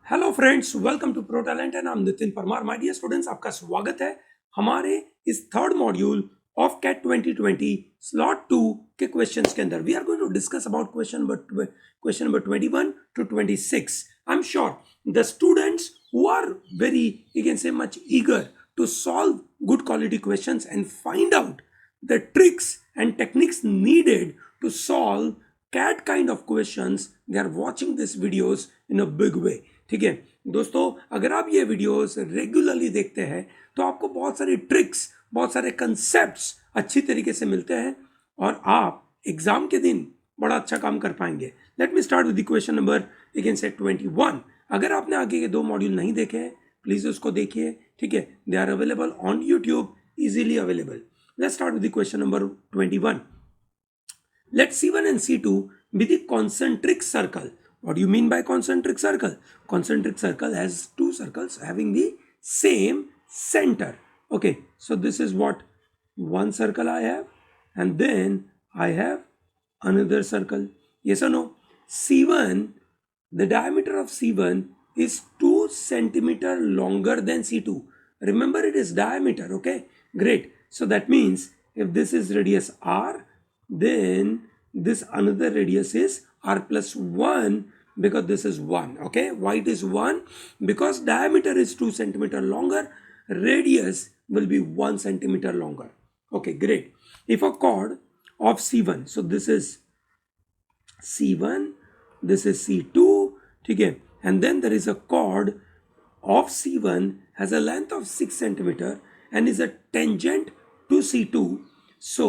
Hello friends, welcome to pro talent and I'm Nitin Parmar. My dear students, आपका स्वागत है हमारे इस third module of CAT 2020 slot 2 के क्वेश्चंस के अंदर। We are going to discuss about question number 21 to 26. I'm sure the students who are very, you can say, much eager to solve good quality questions and find out the tricks and techniques needed to solve CAT kind of questions, they are watching these videos in a big way. ठीक है दोस्तों, अगर आप ये videos regularly देखते हैं तो आपको बहुत सारे ट्रिक्स, बहुत सारे कंसेप्ट्स अच्छी तरीके से मिलते हैं और आप एग्जाम के दिन बड़ा अच्छा काम कर पाएंगे। Let me start with the question number, you can say 21। अगर आपने आगे के 2 मॉड्यूल नहीं देखे हैं, प्लीज उसको देखिए। ठीक है, they are available on YouTube, easily available. Let's start with the question number 21। Let C1 and C2 be the concentric circle. What do you mean by concentric circle? Concentric circle has 2 circles having the same center. Okay, so this is what one circle I have, and then I have another circle. Yes or no? C1, the diameter of C1 is 2 centimeter longer than C2. Remember, it is diameter. Okay, great. So that means if this is radius R, then this another radius is r plus 1, because this is 1. Okay, why it is 1? Because diameter is 2 centimeter longer, radius will be 1 centimeter longer. Okay, great. If a chord of C1, so this is C1, this is C2, ठीक है, and then there is a chord of C1 has a length of 6 centimeter and is a tangent to C2. So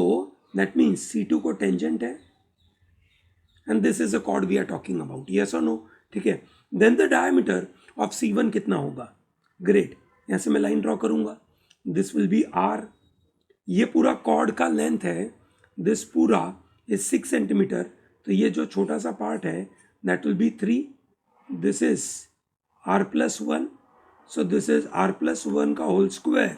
that means C2 को tangent है, and this is a chord we are talking about. Yes or no? ठीक है, then the diameter of C1 कितना होगा? Great. यहाँ से मैं line draw करूंगा. This will be R. ये पूरा chord का लेंथ है, this पूरा is 6 centimeter. तो ये जो छोटा सा पार्ट है that will be 3. This is R plus 1. So this is R plus 1 का whole square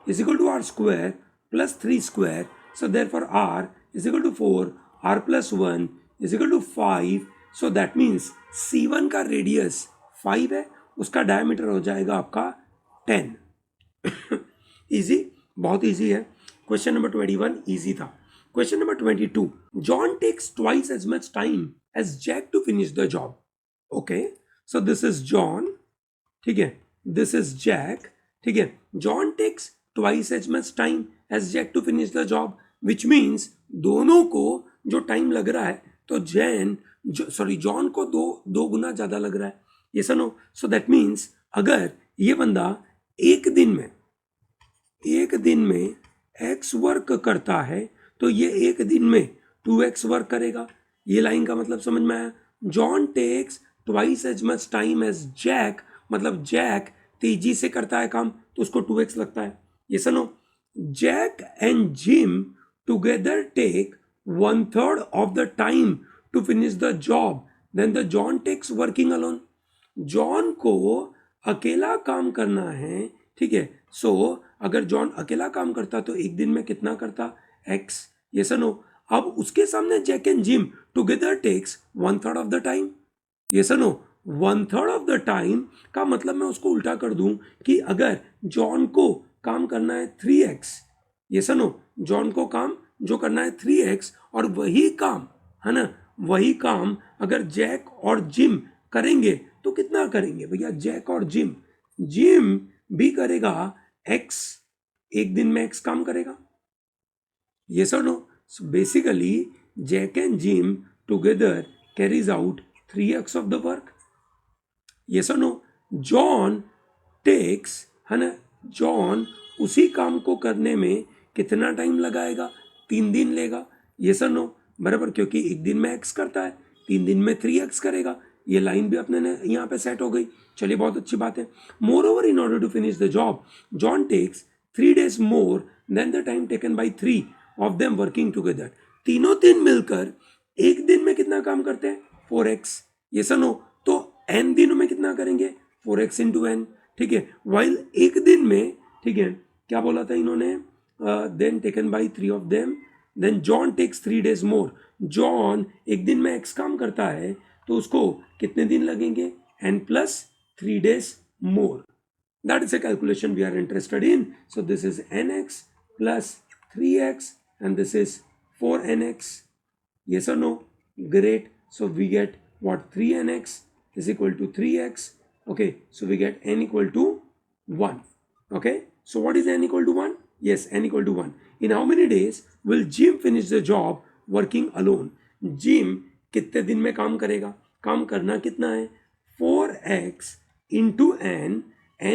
is equal to R square plus 3 square. So therefore R is equal to 4. R plus 1 is equal to 5. So that means C1 का radius 5 है, उसका diameter हो जाएगा आपका 10. Easy, बहुत easy है। Question number 21 easy था। Question number 22, John takes twice as much time as Jack to finish the job. Okay, so this is John, ठीक है, दिस इज जैक, ठीक है। John takes twice as much time as Jack to finish the job, which means दोनों को जो time लग रहा है, तो जॉन को दो गुना ज्यादा लग रहा है। ये सुनो, सो दैट मीन्स अगर ये बंदा एक दिन में x वर्क करता है तो ये एक दिन में 2x वर्क करेगा। ये लाइन का मतलब समझ में आया? John takes twice as much time as Jack, मतलब जैक तेजी से करता है काम तो उसको 2x लगता है। ये सुनो, Jack and Jim together take 1/3 of the time to finish the job, then the John takes working alone. John को अकेला काम करना है, ठीक है। सो अगर जॉन अकेला काम करता तो एक दिन में कितना करता? x। ये सुनो, अब उसके सामने Jack and Jim together takes 1/3 of the time। ये सुनो, 1/3 of the time का मतलब मैं उसको उल्टा कर दूं कि अगर जॉन को काम करना है 3x, ये सुनो, जॉन को काम जो करना है 3x, और वही काम है ना, वही काम अगर जैक और जिम करेंगे तो कितना करेंगे भैया? जैक और जिम भी करेगा x, एक दिन में x काम करेगा। yes or no? So basically Jack and Jim together carries out 3x of the work. yes or no? John takes, है ना, जॉन उसी काम को करने में कितना टाइम लगाएगा? 3 दिन लेगा। ये सर नो, बराबर, क्योंकि एक दिन में x करता है, 3 दिन में 3x करेगा। ये लाइन भी अपने यहाँ पे सेट हो गई। चलिए, बहुत अच्छी बात है। Moreover, in order to finish the job John takes 3 days more than the time taken by 3 of them working together. तीनों दिन मिलकर एक दिन में कितना काम करते हैं? 4x। ये सर नो, तो n दिनों में कितना करेंगे? 4x into n, ठीक है। वाइल एक दिन में, ठीक है, क्या बोला था इन्होंने? then taken by 3 of them, then John takes 3 days more. John एक दिन में x काम करता है तो उसको कितने दिन लगेंगे? n plus 3 days more. That is a calculation we are interested in. So this is nx plus 3x and this is 4nx. Yes or no? Great. So we get what? 3nx is equal to 3x. Okay, so we get n equal to 1. Okay, so what is n equal to 1? Yes, n equal to 1. In how many days will Jim finish the job working alone? Jim कितने दिन में काम करेगा? काम करना कितना है? 4x into n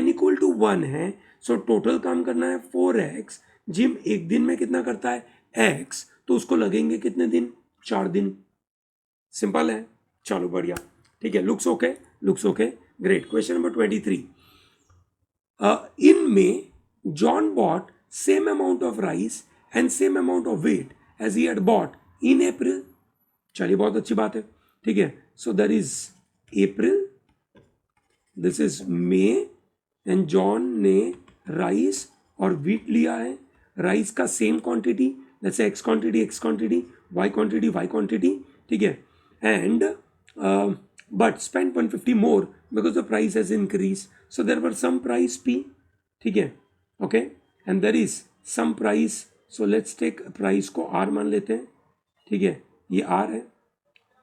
equal to 1 है. सो टोटल काम करना है 4x. जिम एक दिन में कितना करता है? x. तो उसको लगेंगे कितने दिन? 4 दिन. सिंपल है. चलो बढ़िया. ठीक है. Looks okay. Looks okay. Great. Question number 23. In May, John bought same amount of rice and same amount of wheat as he had bought in April. चलिए बहुत अच्छी बात है. ठीक है. So there is April, this is May and John ने rice और wheat लिया है. राइस का सेम क्वांटिटी, जैसे x quantity, y quantity, y quantity. ठीक है. And but spent 150 more because the price has increased. So there were some price P. ठीक है. Okay. And there is some price. So let's take price को R मान लेते हैं. ठीक है. ये R है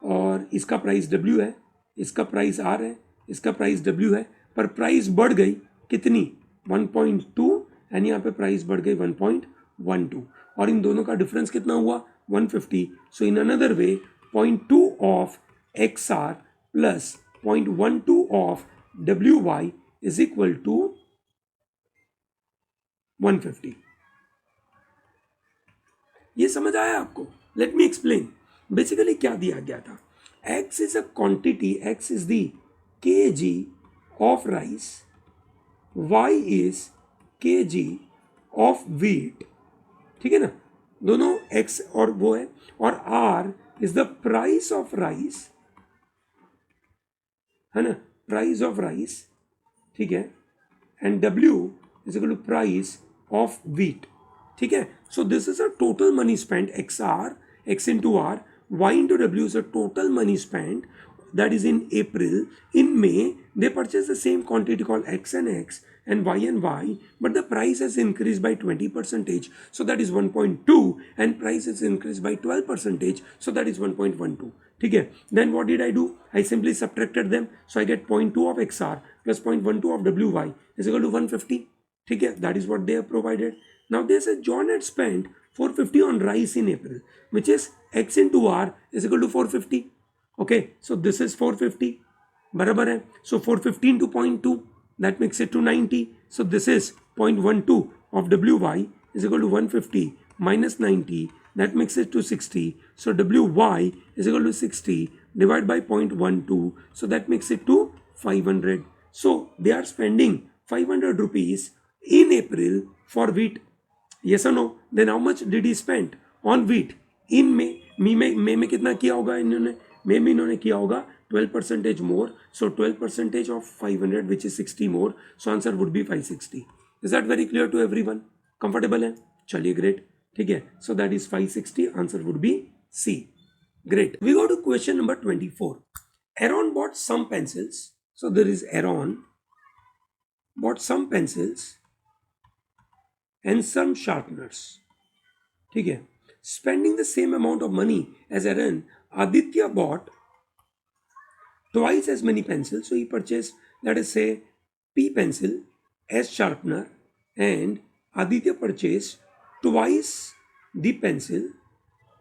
और इसका प्राइस W है. इसका प्राइस R है, इसका प्राइस W है. पर प्राइस बढ़ गई कितनी? 1.2 एंड यहाँ पे प्राइस बढ़ गई 1.12 और इन दोनों का डिफरेंस कितना हुआ? 150. So in another way 0.2 of XR plus 0.12 of WY is equal to 150. ये समझ आया आपको? Let me explain. बेसिकली क्या दिया गया था? X is a quantity, X is the kg of rice, Y is kg of wheat. ठीक है ना? दोनों X और वो है और R is the price of rice, है ना? Price of rice. ठीक है. And W is equal to price of wheat. ठीक है. So this is a total money spent. XR, X into R, Y into W is a total money spent. That is in April. In May, they purchased the same quantity called X and X and Y, but the price has increased by 20%. So that is 1.2 and price has increased by 12%. So that is 1.12. ठीक है. Then what did I do? I simply subtracted them. So I get 0.2 of XR plus 0.12 of WY is equal to 150. ठीक है. That is what they have provided. Now they said John had spent 450 on rice in April, which is X into R is equal to 450. Okay, so this is 450. बराबर है. So 450 into 0.2, that makes it to 90. So this is 0.12 of WY is equal to 150 minus 90. That makes it to 60. So WY is equal to 60 divided by 0.12. So that makes it to 500. So they are spending 500 rupees in April for wheat. Yes or no? Then how much did he spend on wheat in May? May में कितना किया होगा इन्होंने? May में इन्होंने किया होगा 12% more. So 12% of 500 which is 60 more. So answer would be 560. Is that very clear to everyone? Comfortable है? चलिए great. ठीक है. So that is 560. Answer would be C. Great. We go to question number 24. Aaron bought some pencils. So there is Aaron bought some pencils and some sharpeners. ठीक है. Spending the same amount of money as Aaron, Aditya bought twice as many pencils. So he purchased, let us say, P pencil as sharpener, and Aditya purchased twice the pencil.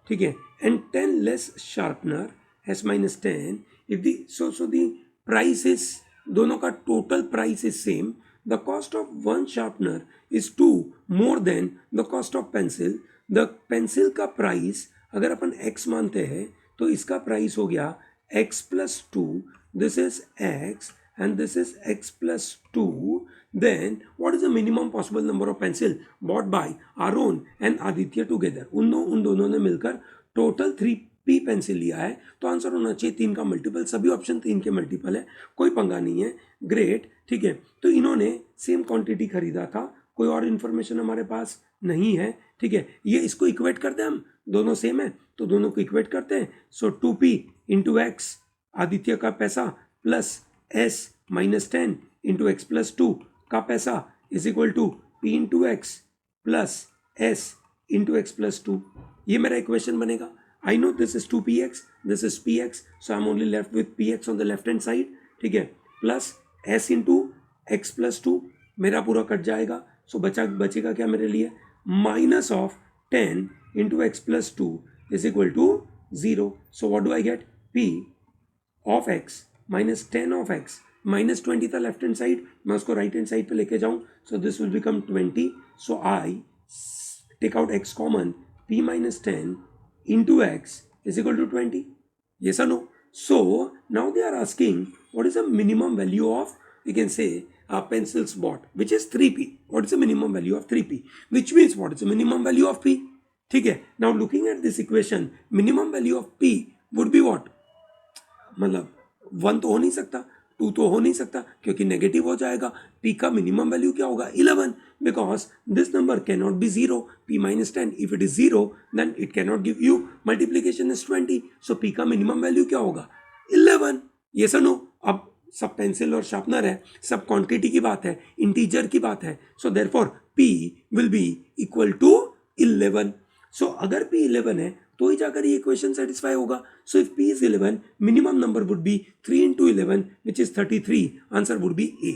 ठीक है. And 10 less sharpener as minus 10. If the so the price is, दोनों का total price is same. The cost of one sharpener is 2 more than the cost of pencil. The pencil का price अगर अपन x मानते हैं तो इसका price हो गया x plus 2. This is x and this is x plus 2. Then what is the minimum possible number of pencil bought by Aaron and Aditya together? उन दोनों ने मिलकर total 3P पेंसिल लिया है. तो आंसर होना चाहिए 3 का मल्टीपल. सभी ऑप्शन 3 के मल्टीपल है. कोई पंगा नहीं है. ग्रेट. ठीक है. तो इन्होंने सेम क्वांटिटी खरीदा था. कोई और इन्फॉर्मेशन हमारे पास नहीं है. ठीक है. ये इसको इक्वेट करते हैं हम. दोनों सेम है तो दोनों को इक्वेट करते हैं. सो 2P इंटू एक्स आदित्य का पैसा plus S minus 10 into x plus 2 का पैसा is equal to p into x plus s into x plus 2. ये मेरा इक्वेशन बनेगा. I know this is 2px, this is px, so I am only left with px on the left hand side. ठीक है, plus s into x plus 2 मेरा पूरा cut जाएगा. सो बचेगा क्या मेरे लिए, minus of 10 into x plus 2 is equal to 0. So what do I get, p of x minus 10 of x, minus 20 था लेफ्ट हैंड साइड, मैं उसको राइट हैंड साइड पे लेके जाऊं. So this will become 20. So I take out x common, p minus 10 into x is equal to 20. Yes or no? So now they are asking what is the minimum value of, we can say, pencils bought, which is 3p. What is the minimum value of 3p? Which means what is the minimum value of p? ठीक है. Now looking at this equation, minimum value of p would be what? मतलब 1 तो हो नहीं सकता, 2 तो हो नहीं सकता क्योंकि नेगेटिव हो जाएगा. p का मिनिमम वैल्यू क्या होगा, 11, because this number can not be 0. p minus 10, if it is 0 then it can not give you, multiplication is 20. सो p का मिनिमम वैल्यू क्या होगा, 11. ये सनो. अब सब पेंसिल और शार्पनर है, सब क्वांटिटी की बात है, इंटीजर की बात है. So therefore p will be equal to 11. So अगर p 11 है तो ही जाकर ये इक्वेशन सेटिस्फाई होगा. So if p is 11, minimum number would be 3 into 11 which is 33. Answer would be a.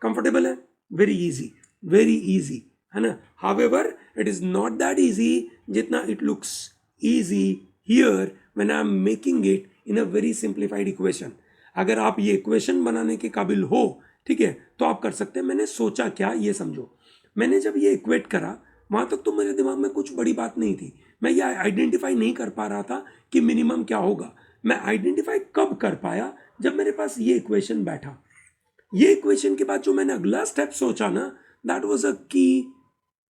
Comfortable है, वेरी इजी है ना. However it is not that easy जितना it looks easy here when I am making it in a very simplified equation. अगर आप ये equation बनाने के काबिल हो, ठीक है, तो आप कर सकते हैं. मैंने सोचा क्या, ये समझो. मैंने जब ये इक्वेट करा, वहां तक तो मेरे दिमाग में कुछ बड़ी बात नहीं थी. मैं ये आइडेंटिफाई नहीं कर पा रहा था कि मिनिमम क्या होगा. मैं आइडेंटिफाई कब कर पाया, जब मेरे पास ये इक्वेशन बैठा. ये इक्वेशन के बाद जो मैंने अगला स्टेप सोचा ना, दैट वाज अ की,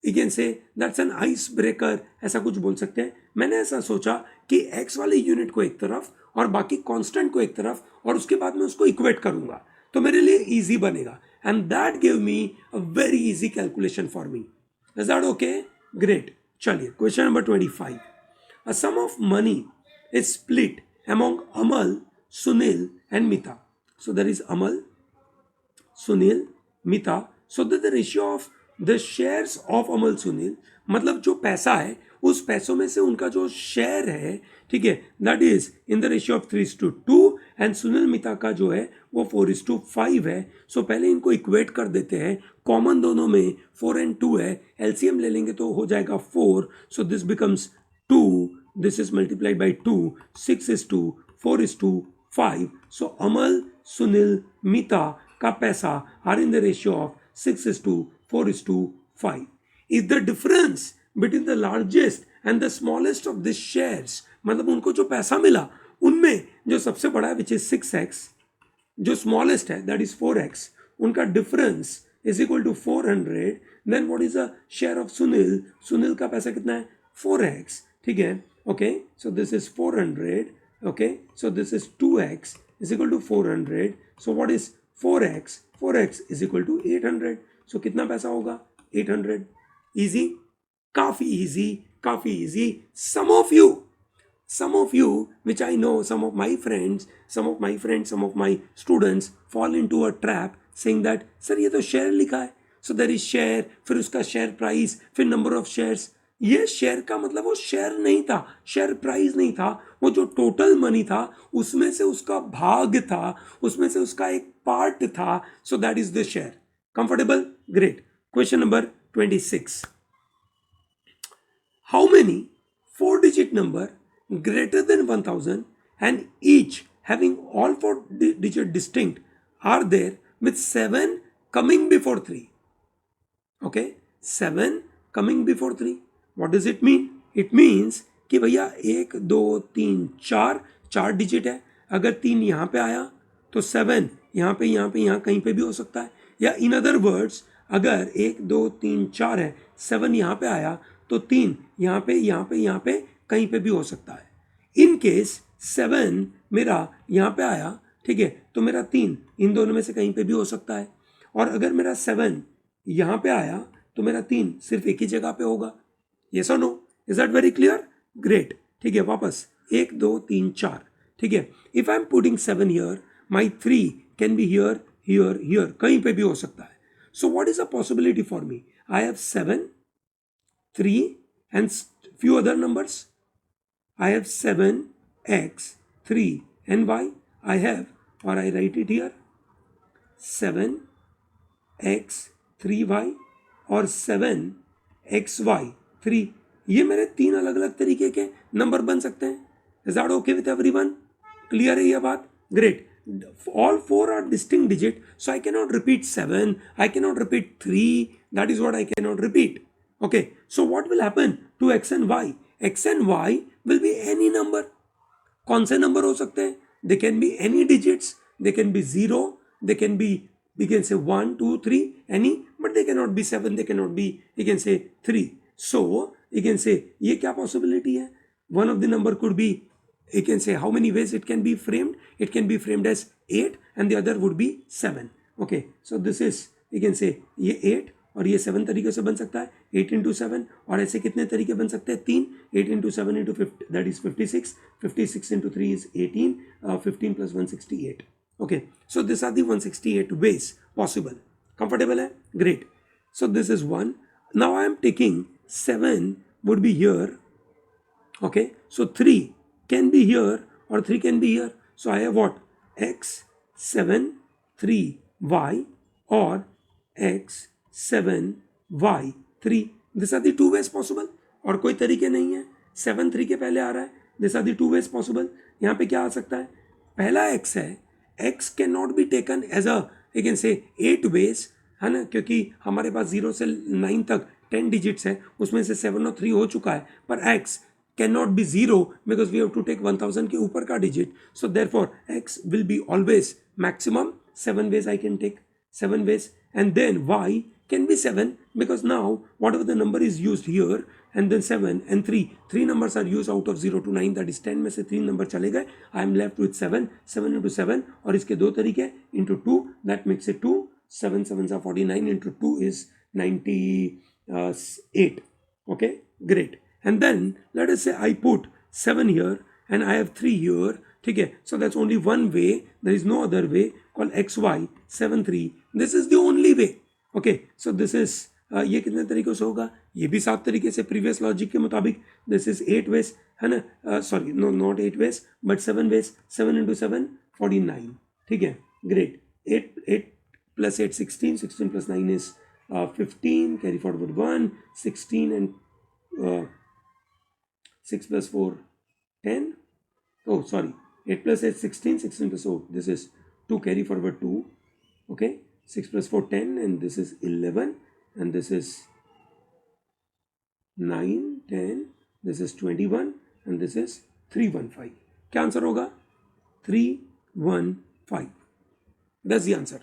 you can say that's an ice breaker, ऐसा कुछ बोल सकते हैं. मैंने ऐसा सोचा कि एक्स वाले यूनिट को एक तरफ और बाकी कांस्टेंट को एक तरफ, और उसके बाद मैं उसको इक्वेट करूंगा तो मेरे लिए इजी बनेगा. And that give me a very easy calculation for me. Is that okay? Great. चलिए, question number 25. A sum of money is split among Amal, Sunil and Mita. So there is Amal, Sunil, Mita. So the ratio of the shares of Amal, Sunil, मतलब जो पैसा है उस पैसों में से उनका जो शेयर है, ठीक है, that is in the ratio of 3:2. And Sunil Mita का जो है वो 4:5 है. सो पहले इनको इक्वेट कर देते हैं. कॉमन दोनों में 4 and 2 है, एलसीएम ले लेंगे तो हो जाएगा 4. So this becomes 2, this is multiplied by 2, 6:2, 4:5. So Amal, Sunil, Mita का पैसा are in the ratio of 6:4, 4:5. Is the difference between the largest and the smallest of these shares, मतलब उनको जो पैसा मिला उनमें जो सबसे बड़ा है which is 6x, जो स्मॉलेस्ट है दैट इज 4x, उनका difference is equal to 400. Then what is the share of Sunil, Sunil का पैसा कितना है, 4x. ठीक है, okay. So this is 400. Okay, so this is 2x is equal to 400. So what is 4x, 4x is equal to 800. सो कितना पैसा होगा, 800. इजी, काफी easy. Some of you, which I know, some of my friends, some of my students fall into a trap saying that, sir, ये तो share लिखा है. So there is share, फिर उसका शेयर प्राइस, फिर नंबर ऑफ शेयर्स. ये share का मतलब वो शेयर नहीं था, शेयर प्राइस नहीं था, वो जो टोटल मनी था उसमें से उसका भाग था, उसमें से उसका एक पार्ट था. So that is the share. Comfortable? Great. Question number 26. How many 4-digit number greater than 1000 and each having all 4-digit distinct are there with 7 coming before 3? Okay, 7 coming before 3. What does it mean? It means कि भैया 1, 2, 3, 4 digit है. अगर 3 यहाँ पे आया तो 7 यहाँ कहीं पे भी हो सकता है. या इन अदर वर्ड्स, अगर 1, 2, 3, 4 है, 7 यहाँ पे आया तो 3 यहाँ पे कहीं पे भी हो सकता है. इन केस 7 मेरा यहाँ पे आया, ठीक है, तो मेरा 3 इन दोनों में से कहीं पे भी हो सकता है. और अगर मेरा 7 यहाँ पे आया तो मेरा 3 सिर्फ एक ही जगह पे होगा. यस और no? Is that very clear? Great. ठीक है, वापस 1, 2, 3, 4. ठीक है, if I am putting 7 here, my 3 can be here here कहीं पे भी हो सकता है. So what is a possibility for me? I have 7, 3 and few other numbers. I have 7, x, 3 and y. I have, or I write it here, 7, x, 3y और 7, x, y, 3. ये मेरे 3 अलग अलग तरीके के नंबर बन सकते हैं. Is that okay with everyone? Clear है ये बात? Great. All 4 are distinct digit, so I cannot repeat 7, I cannot repeat 3, that is what I cannot repeat. Okay, so what will happen to x and y? X and y will be any number. कौन से number हो सकते हैं? They can be any digits, they can be 0, they can be, we can say 1, 2, 3, any, but they cannot be 7, they cannot be, you can say 3. So you can say ये क्या possibility है? One of the number could be, you can say how many ways it can be framed. It can be framed as 8 and the other would be 7. Okay, so this is, you can say ये 8 और ये 7 तरीके से बन सकता है. 8 into 7 और ऐसे कितने तरीके बन सकते हैं? 3. 8 into 7 into 50, that is 56. 56 into 3 is 18. 15 plus 168. Okay, so these are the 168 ways possible. Comfortable है? Great. So this is one. Now I am taking 7 would be here. Okay, so 3 can be here or 3 can be here. So I have what? X, 7, 3, y or x, 7, y, 3. These are the 2 ways possible. और कोई तरीके नहीं है. 7 3 के पहले आ रहा है. These are the 2 ways possible. यहाँ पे क्या आ सकता है? पहला x है. x cannot be taken as a, you can say 8 ways, है ना, क्योंकि हमारे पास 0 से 9 तक 10 डिजिट्स है, उसमें से 7 और 3 हो चुका है. पर x cannot be 0 because we have to take 1000 के ऊपर का digit. So therefore x will be always maximum 7 ways I can take, 7 ways. And then y can be 7 because now whatever the number is used here and then 7 and 3 numbers are used out of 0 to 9, that is 10 में से 3 number चले गए. I am left with 7 into 7 और इसके दो तरीके into 2, that makes it 2. 7 7s are 49 into 2 is 98. Okay, great. And then let us say I put 7 here and I have 3 here. Okay, so that's only one way. There is no other way called xy 7 3. This is the only way. Okay, so this is ये कितने तरीकों से होगा? ये भी 7 तरीके से previous logic के मुताबिक. This is 8 ways, है ना? Sorry, no, not 8 ways, but 7 ways. 7 into 7 49. ठीक है, great. 8 plus 8 16. 16 plus 9 is 15. Carry forward 1. 16 and 6 plus 4 10. Oh, sorry, 8 plus 8 16. 16 plus 4, this is 2. Carry forward 2. Okay, 6 plus 4 10 and this is 11 and this is 9 10. This is 21 and this is 315. क्या answer होगा? 315. That's the answer.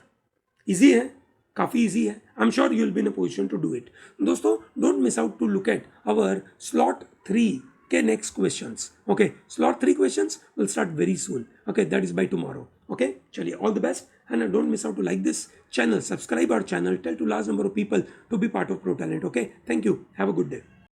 Easy है, काफ़ी easy है. I'm sure you will be in a position to do it. दोस्तों, don't miss out to look at our slot 3 के next questions. Okay, slot 3 questions will start very soon. Okay, that is by tomorrow. Okay, चलिए, all the best and don't miss out to like this channel, subscribe our channel, tell to large number of people to be part of Pro Talent. Okay, thank you. Have a good day.